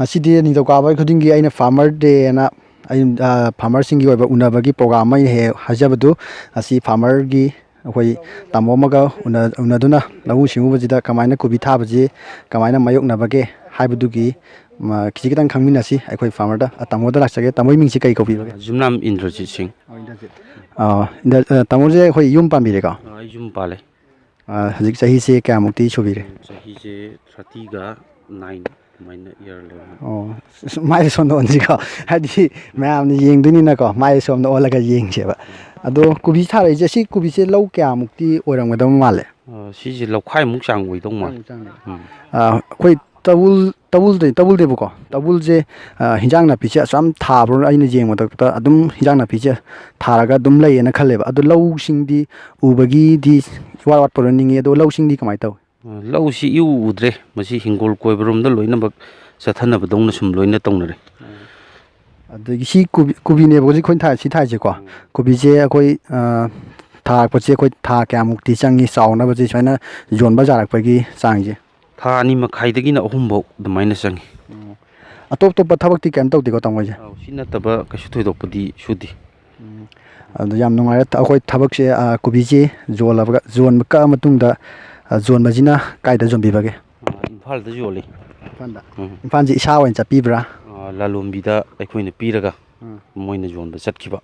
ꯑꯁꯤꯗꯤ ꯅꯤꯡꯊꯧꯀꯥꯕ ꯈꯨꯗꯤꯡꯒꯤ ꯑꯩꯅ ꯐꯥꯔꯃꯔ ꯗꯦꯅ ꯐꯥꯔꯃꯔꯁꯤꯡꯒꯤ ꯑꯣꯏꯕ ꯎꯅꯕꯒꯤ ꯄ꯭ꯔꯣꯒ꯭ꯔꯥꯝ ꯑꯃ ꯍꯦꯛ ꯍꯥꯏꯖꯕꯗꯨ ꯑꯁꯤ ꯐꯥꯔꯃꯔꯒꯤ ꯑꯩꯈꯣꯏ ꯇꯥꯃꯣ ꯑꯃꯒ ꯎꯅꯗꯨꯅ ꯂꯧꯎ ꯁꯤꯡꯎꯕꯁꯤꯗ ꯀꯃꯥꯏꯅ ꯀꯣꯕꯤ ꯊꯥꯕꯁꯤ ꯀꯃꯥꯏꯅ ꯃꯥꯌꯣꯛꯅꯕꯒꯦ ꯍꯥꯏꯕꯗꯨꯒꯤ ꯈꯤꯇꯪ ꯈꯪꯃꯤꯟꯅꯁꯤ ꯑꯩꯈꯣꯏ ꯐꯥꯔꯃꯔꯗ ꯇꯥꯃꯣꯗ ꯂꯥꯛꯆꯒꯦ ꯇꯥꯃꯣꯒꯤ ꯃꯤꯡꯁꯤ ꯀꯩ ꯀꯧꯕꯤꯕꯒꯦ? ꯖꯨꯝꯅꯥꯝ ꯏꯟꯗ꯭ꯔꯖꯤꯠ ꯁꯤꯡ. ꯇꯥꯃꯣꯁꯦ ꯑꯩꯈꯣꯏ ꯌꯨꯝ ꯄꯥꯟꯕꯤꯔꯦꯀꯣ? ꯑꯩ ꯌꯨꯝ ꯄꯥꯜꯂꯦ. ꯍꯧꯖꯤꯛ ꯆꯍꯤꯁꯦ ꯀꯌꯥꯃꯨꯛꯇꯤ ꯁꯨꯕꯤꯔꯦ? ꯆꯍꯤꯁꯦ 30ꯒ 9 ꯑꯗꯨꯃꯥꯏꯅ ꯏꯌꯔ ꯂꯩꯕꯅꯤ. ꯃꯥꯏꯗ ꯁꯣꯝꯗ ꯑꯣꯟꯁꯤꯀꯣ, ꯍꯥꯏꯗꯤ ꯃꯌꯥꯝꯅ ꯌꯦꯡꯗꯣꯏꯅꯤꯅꯀꯣ ꯃꯥꯏꯗ ꯁꯣꯝꯗ ꯑꯣꯜꯂꯒ ꯌꯦꯡꯁꯦꯕ. ꯑꯗꯣ ꯀꯣꯕꯤ ꯊꯥꯔꯛꯏꯁꯦ, ꯁꯤ ꯀꯣꯕꯤꯁꯦ ꯂꯧ ꯀꯌꯥꯃꯨꯛꯇꯤ ꯑꯣꯏꯔꯝꯒꯗꯕ ꯃꯥꯜꯂꯦ? ꯁꯤꯁꯦ ꯂꯧꯈꯥꯏꯃꯨꯛ ꯆꯥꯡ ꯑꯣꯏꯗꯧ ꯃꯥꯜꯂꯦ. ꯑꯩꯈꯣꯏ ꯇꯧꯕꯨꯜꯗꯦꯕꯀꯣ. ꯇꯧꯕꯨꯜꯁꯦ ꯍꯤꯟꯖꯥꯡ ꯅꯥꯄꯤꯁꯦ ꯑꯁꯨꯛ ꯊꯥꯕ꯭ꯔꯣ? ꯑꯩꯅ ꯌꯦꯡꯕꯗ ꯑꯗꯨꯝ ꯍꯤꯟꯖꯥꯡ ꯅꯥꯄꯤꯁꯦ ꯊꯥꯔꯒ ꯑꯗꯨꯝ ꯂꯩꯌꯦꯅ ꯈꯜꯂꯦꯕ. ꯑꯗꯣ ꯂꯧꯁꯤꯡꯗꯤ ꯎꯕꯒꯤꯗꯤ ꯏꯋꯥꯠ ꯋꯥꯠꯄꯔ ꯅꯤꯡꯉꯤ. ꯑꯗꯣ ꯂꯧꯁꯤꯡꯗꯤ ꯀꯃꯥꯏꯅ ꯇꯧꯏ? ꯂꯧꯁꯤ ꯏꯎ ꯎꯗ꯭ꯔꯦ. ꯃꯁꯤ ꯍꯤꯡꯒꯣꯜ ꯀꯣꯏꯕꯔꯣꯝꯗ ꯂꯣꯏꯅꯃꯛ ꯆꯠꯊꯅꯕꯗꯧꯅ ꯁꯨꯝ ꯂꯣꯏꯅ ꯇꯧꯅꯔꯦ. ꯑꯗꯒꯤ ꯁꯤ ꯀꯣꯕꯤꯅꯦꯕ ꯍꯧꯖꯤꯛ ꯑꯩꯈꯣꯏꯅ ꯁꯤ ꯊꯥꯏꯁꯦꯀꯣ. ꯀꯣꯕꯤꯁꯦ ꯑꯩꯈꯣꯏ ꯊꯥꯔꯛꯄꯁꯦ ꯑꯩꯈꯣꯏ ꯊꯥ ꯀꯌꯥꯃꯨꯛꯇꯤ ꯆꯪꯉꯤ ꯆꯥꯎꯅꯕꯁꯦ ꯁꯨꯃꯥꯏꯅ ꯌꯣꯟꯕ ꯌꯥꯔꯛꯄꯒꯤ ꯆꯥꯡꯁꯦ? ꯊꯥ 2.5ꯗꯒꯤꯅ 3ꯐꯥꯎ ꯑꯗꯨꯃꯥꯏꯅ ꯆꯪꯉꯤ. ꯑꯇꯣꯞꯄ ꯊꯕꯛꯇꯤ ꯀꯩꯝ ꯇꯧꯗꯦꯀꯣ ꯇꯥꯃꯣꯁꯦ? ꯁꯤ ꯅꯠꯇꯕ ꯀꯩꯁꯨ ꯊꯣꯏꯗꯣꯛꯄꯗꯤ ꯁꯨꯗꯦ. ꯑꯗꯨ ꯌꯥꯝ ꯅꯨꯡꯉꯥꯏꯔꯦ. ꯑꯩꯈꯣꯏ ꯊꯕꯛꯁꯦ ꯀꯣꯕꯤꯁꯦ ꯌꯣꯟꯕ ꯀꯛꯑ ꯃꯇꯨꯡꯗ ꯌꯣꯟꯕꯁꯤꯅ ꯀꯥꯏꯗ ꯌꯣꯟꯕꯤꯕꯒꯦ? ꯏꯝꯐꯥꯜꯗ ꯌꯣꯜꯂꯤ. ꯏꯝꯐꯥꯜꯁꯦ ꯏꯁꯥ ꯑꯣꯏꯅ ꯆꯠꯄꯤꯕ꯭ꯔꯥ? ꯂꯂꯣꯟꯕꯤꯗ ꯑꯩꯈꯣꯏꯅ ꯄꯤꯔꯒ ꯃꯣꯏꯅ ꯌꯣꯟꯕ ꯆꯠꯈꯤꯕ.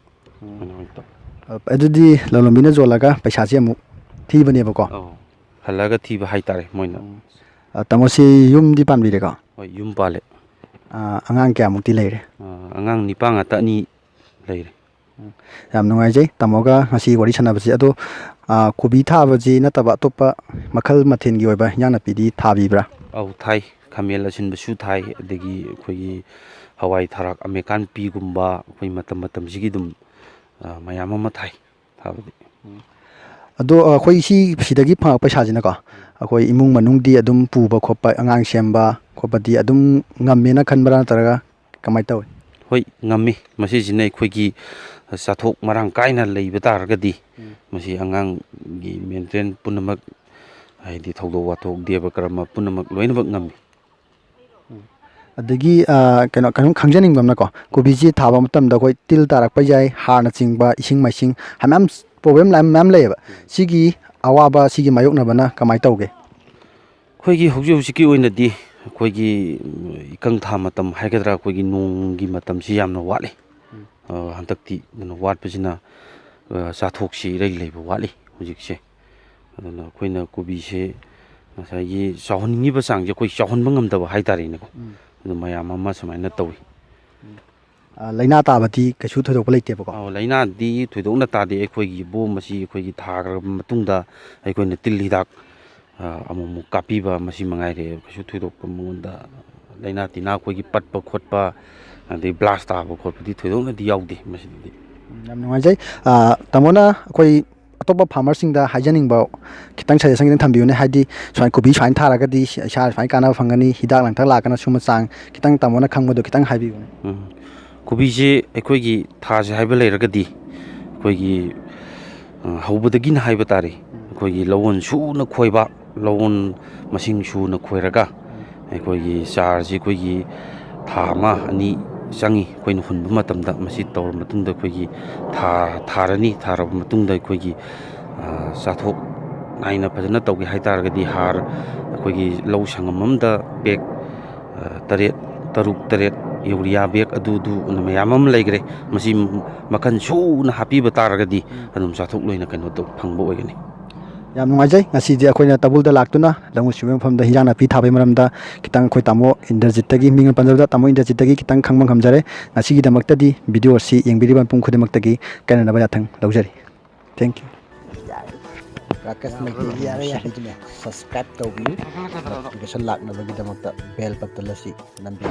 ꯑꯗꯨꯗꯤ ꯂꯂꯣꯟꯕꯤꯅ ꯌꯣꯜꯂꯒ ꯄꯩꯁꯥꯁꯦ ꯑꯃꯨꯛ ꯊꯤꯕꯅꯦꯕꯀꯣ? ꯍꯜꯂꯛꯑꯒ ꯊꯤꯕ ꯍꯥꯏꯇꯥꯔꯦ ꯃꯣꯏꯅ. ꯇꯥꯃꯣꯁꯤ ꯌꯨꯝꯗꯤ ꯄꯥꯟꯕꯤꯔꯦꯀꯣ? ꯍꯣꯏ, ꯌꯨꯝ ꯄꯥꯜꯂꯦ. ꯑꯉꯥꯡ ꯀꯌꯥꯃꯨꯛꯇꯤ ꯂꯩꯔꯦ? ꯑꯉꯥꯡ ꯅꯤꯄꯥ ꯉꯥꯛꯇ 2 ꯂꯩꯔꯦ. ꯌꯥꯝ ꯅꯨꯡꯉꯥꯏꯖꯩ ꯇꯥꯃꯣꯒ ꯉꯁꯤ ꯋꯥꯔꯤ ꯁꯥꯟꯅꯕꯁꯤ. ꯑꯗꯣ ꯀꯣꯕꯤ ꯊꯥꯕꯁꯤ ꯅꯠꯇꯕ ꯑꯇꯣꯞꯄ ꯃꯈꯜ ꯃꯊꯦꯜꯒꯤ ꯑꯣꯏꯕ ꯍꯤꯟꯖꯥꯡ ꯅꯥꯄꯤꯗꯤ ꯊꯥꯕꯤꯕ꯭ꯔꯥ? ꯊꯥꯏ. ꯈꯥꯃꯦꯟ ꯑꯁꯤꯟꯕꯁꯨ ꯊꯥꯏ. ꯑꯗꯒꯤ ꯑꯩꯈꯣꯏꯒꯤ ꯍꯋꯥꯏ ꯊꯔꯥꯛ ꯑꯃꯦꯔꯤꯀꯥꯟꯄꯤꯒꯨꯝꯕ ꯑꯩꯈꯣꯏ ꯃꯇꯝ ꯃꯇꯝꯁꯤꯒꯤ ꯑꯗꯨꯝ ꯃꯌꯥꯝ ꯑꯃ ꯊꯥꯏ ꯊꯥꯕꯗꯤ. ꯑꯗꯣ ꯑꯩꯈꯣই ꯁꯤꯗꯒꯤ ꯐꯪꯉꯛꯄ ꯄꯩꯁꯥꯁꯤꯅꯀꯣ, ꯑꯩꯈꯣꯏ ꯏꯃꯨꯡ ꯃꯅꯨꯡꯗꯤ ꯑꯗꯨꯝ ꯄꯨꯕ ꯈꯣꯠꯄ, ꯑꯉꯥꯡ ꯁꯦꯝꯕ ꯈꯣꯠꯄꯗꯤ ꯑꯗꯨꯝ ꯉꯝꯃꯦꯅ ꯈꯟꯕ꯭ꯔꯥ ꯅꯠꯇ꯭ꯔꯒ ꯀꯃꯥꯏꯅ ꯇꯧꯏ? ꯍꯣꯏ, ꯉꯝꯃꯤ. ꯃꯁꯤꯁꯤꯅ ꯑꯩꯈꯣꯏꯒꯤ ꯆꯥꯊꯣꯛ ꯃꯔꯥꯡ ꯀꯥꯏꯅ ꯂꯩꯕ ꯇꯥꯔꯒꯗꯤ ꯃꯁꯤ ꯑꯉꯥꯡꯒꯤ ꯃꯦꯟꯇꯦꯟ ꯄꯨꯝꯅꯃꯛ, ꯍꯥꯏꯗꯤ ꯊꯧꯗꯣꯛ ꯋꯥꯊꯣꯛ ꯗꯦꯕ ꯀꯔꯃ ꯄꯨꯝꯅꯃꯛ ꯂꯣꯏꯅꯃꯛ ꯉꯝꯃꯤ. ꯑꯗꯒꯤ ꯀꯩꯅꯣꯝ ꯈꯪꯖꯅꯤꯡꯕ ꯑꯃꯅꯀꯣ, ꯀꯣꯕꯤꯁꯤ ꯊꯥꯕ ꯃꯇꯝꯗ ꯑꯩꯈꯣꯏ ꯇꯤꯜ ꯇꯥꯔꯛꯄ ꯌꯥꯏ, ꯍꯥꯔꯅꯆꯤꯡꯕ, ꯏꯁꯤꯡ ꯃꯥꯏꯁꯤꯡ ꯃꯌꯥꯝ ꯄ꯭ꯔꯣꯕ꯭ꯂꯦꯝ ꯃꯌꯥꯝ ꯂꯩꯌꯦꯕ. ꯁꯤꯒꯤ ꯑꯋꯥꯕ, ꯁꯤꯒꯤ ꯃꯥꯌꯣꯛꯅꯕꯅ ꯀꯃꯥꯏꯅ ꯇꯧꯒꯦ? ꯑꯩꯈꯣꯏꯒꯤ ꯍꯧꯖꯤꯛꯀꯤ ꯑꯣꯏꯅꯗꯤ ꯑꯩꯈꯣꯏꯒꯤ ꯏꯀꯪ ꯊꯥ ꯃꯇꯝ ꯍꯥꯏꯒꯗ꯭ꯔꯥ, ꯑꯩꯈꯣꯏꯒꯤ ꯅꯣꯡꯒꯤ ꯃꯇꯝꯁꯤ ꯌꯥꯝꯅ ꯋꯥꯠꯂꯤ. ꯍꯟꯗꯛꯇꯤ ꯋꯥꯠꯄꯁꯤꯅ ꯆꯥꯊꯣꯛꯁꯤ ꯏꯔꯩ ꯂꯩꯕ ꯋꯥꯠꯂꯤ ꯍꯧꯖꯤꯛꯁꯦ. ꯑꯗꯨꯅ ꯑꯩꯈꯣꯏꯅ ꯀꯣꯕꯤꯁꯦ ꯉꯁꯥꯏꯒꯤ ꯆꯥꯎꯍꯟꯅꯤꯡꯉꯤꯕ ꯆꯥꯡꯁꯦ ꯑꯩꯈꯣꯏ ꯆꯥꯎꯍꯟꯕ ꯉꯝꯗꯕ ꯍꯥꯏꯇꯥꯔꯦꯅꯦꯀꯣ. ꯑꯗꯨ ꯃꯌꯥꯝ ꯑꯃ ꯁꯨꯃꯥꯏꯅ ꯇꯧꯋꯤ. ꯂꯥꯏꯅꯥ ꯇꯥꯕꯗꯤ ꯀꯩꯁꯨ ꯊꯣꯏꯗꯣꯛꯄ ꯂꯩꯇꯦꯕꯀꯣ? ꯂꯥꯏꯅꯥꯗꯤ ꯊꯣꯏꯗꯣꯛꯅ ꯇꯥꯗꯦ. ꯑꯩꯈꯣꯏꯒꯤ ꯕꯣꯝ ꯑꯁꯤ ꯑꯩꯈꯣꯏꯒꯤ ꯊꯥꯈ꯭ꯔꯕ ꯃꯇꯨꯡꯗ ꯑꯩꯈꯣꯏꯅ ꯇꯤꯜ ꯍꯤꯗꯥꯛ ꯑꯃꯨꯛ ꯀꯥꯞꯄꯤꯕ, ꯃꯁꯤ ꯃꯉꯥꯏꯔꯦ. ꯀꯩꯁꯨ ꯊꯣꯏꯗꯣꯛꯄ ꯃꯉꯣꯟꯗ ꯂꯥꯏꯅꯥ ꯇꯤꯟꯅꯥ ꯑꯩꯈꯣꯏꯒꯤ ꯄꯠꯄ ꯈꯣꯠꯄ ꯑꯗꯩ ꯕ꯭ꯂꯥꯁ ꯇꯥꯕ ꯈꯣꯠꯄꯗꯤ ꯊꯣꯏꯗꯣꯛꯅꯗꯤ ꯌꯥꯎꯗꯦ ꯃꯁꯤꯗꯗꯤ. ꯌꯥꯝ ꯅꯨꯡꯉꯥꯏꯖꯩ. ꯇꯥꯃꯣꯅ ꯑꯩꯈꯣꯏ ꯑꯇꯣꯞꯄ ꯐꯥꯔꯃꯔꯁꯤꯡꯗ ꯍꯥꯏꯖꯅꯤꯡꯕ ꯈꯤꯇꯪ ꯁꯖꯦꯁꯟ ꯈꯤꯇꯪ ꯊꯝꯕꯤꯌꯨꯅꯦ. ꯍꯥꯏꯗꯤ ꯁꯨꯃꯥꯏꯅ ꯀꯣꯕꯤ ꯁꯨꯃꯥꯏꯅ ꯊꯥꯔꯒꯗꯤ ꯏꯁꯥ ꯁꯨꯃꯥꯏꯅ ꯀꯥꯟꯅꯕ ꯐꯪꯒꯅꯤ, ꯍꯤꯗꯥꯛ ꯂꯥꯡꯊꯛ ꯂꯥꯛꯀꯅ ꯁꯨꯝꯕ ꯆꯥꯡ ꯈꯤꯇꯪ ꯇꯥꯃꯣꯅ ꯈꯪꯕꯗꯣ ꯈꯤꯇꯪ ꯍꯥꯏꯕꯤꯌꯨꯅꯦ. ꯀꯣꯕꯤꯁꯦ ꯑꯩꯈꯣꯏꯒꯤ ꯊꯥꯁꯦ ꯍꯥꯏꯕ ꯂꯩꯔꯒꯗꯤ ꯑꯩꯈꯣꯏꯒꯤ ꯍꯧꯕꯗꯒꯤꯅ ꯍꯥꯏꯕ ꯇꯥꯔꯦ, ꯑꯩꯈꯣꯏꯒꯤ ꯂꯧꯍꯣꯟ ꯁꯨꯅ ꯈꯣꯏꯕ, ꯂꯧꯍꯣꯟ ꯃꯁꯤꯡ ꯁꯨꯅ ꯈꯣꯏꯔꯒ ꯑꯩꯈꯣꯏꯒꯤ ꯆꯥꯔꯁꯤ ꯑꯩꯈꯣꯏꯒꯤ ꯊꯥ 1-2 ꯆꯪꯉꯤ ꯑꯩꯈꯣꯏꯅ ꯍꯨꯟꯕ ꯃꯇꯝꯗ. ꯃꯁꯤ ꯇꯧꯔ ꯃꯇꯨꯡꯗ ꯑꯩꯈꯣꯏꯒꯤ ꯊꯥꯔꯅꯤ. ꯊꯥꯔꯕ ꯃꯇꯨꯡꯗ ꯑꯩꯈꯣꯏꯒꯤ ꯆꯥꯊꯣꯛ ꯅꯥꯏꯅ ꯐꯖꯅ ꯇꯧꯒꯦ ꯍꯥꯏꯇꯥꯔꯒꯗꯤ ꯍꯥꯔ ꯑꯩꯈꯣꯏꯒꯤ ꯂꯧ ꯁꯪꯉꯝ ꯑꯃꯗ ꯕꯦꯒ 6-7 ꯌꯨꯔꯤꯌꯥ ꯕꯦꯒ ꯑꯗꯨꯅ ꯃꯌꯥꯝ ꯑꯃ ꯂꯩꯈ꯭ꯔꯦ. ꯃꯁꯤ ꯃꯈꯜ ꯁꯨꯅ ꯍꯥꯞꯄꯤꯕ ꯇꯥꯔꯒꯗꯤ ꯑꯗꯨꯝ ꯆꯥꯊꯣꯛ ꯂꯣꯏꯅ ꯐꯪꯕ ꯑꯣꯏꯒꯅꯤ. ꯌꯥꯝ ꯅꯨꯡꯉꯥꯏꯖꯩ. ꯉꯁꯤꯗꯤ ꯑꯩꯈꯣꯏꯅ ꯇꯧꯕꯨꯜꯗ ꯂꯥꯛꯇꯨꯅ ꯂꯧꯎ ꯁꯤꯡꯎꯕꯒꯤ ꯃꯐꯝꯗ ꯍꯤꯟꯖꯥꯡ ꯅꯥꯄꯤ ꯊꯥꯕꯒꯤ ꯃꯔꯝꯗ ꯈꯤꯇꯪ ꯑꯩꯈꯣꯏ ꯇꯥꯃꯣ ꯏꯟꯗ꯭ꯔꯖꯤꯠꯇꯒꯤ, ꯃꯤꯡ ꯄꯟꯖꯕꯗ ꯇꯥꯃꯣ ꯏꯟꯗ꯭ꯔꯖꯤꯠꯇꯒꯤ ꯈꯤꯇꯪ ꯈꯪꯕ ꯉꯝꯖꯔꯦ. ꯉꯁꯤꯒꯤꯗꯃꯛꯇꯗꯤ ꯚꯤꯗꯤꯑꯣ ꯑꯁꯤ ꯌꯦꯡꯕꯤꯔꯤꯕ ꯃꯤꯄꯨꯝ ꯈꯨꯗꯤꯡꯃꯛꯇꯒꯤ ꯀꯥꯏꯅꯅꯕ ꯌꯥꯊꯪ ꯂꯧꯖꯔꯤ. Thank you. ꯁꯕꯁꯀ꯭ꯔꯥꯏꯕ ꯇꯧꯕꯤꯌꯨ. ꯅꯣꯇꯤꯐꯤꯀꯦꯁꯟ ꯂꯥꯛꯅꯕꯒꯤꯗꯃꯛꯇ ꯕꯦꯜ ꯕꯇꯟ ꯑꯁꯤ ꯅꯝꯕꯤꯌꯨ.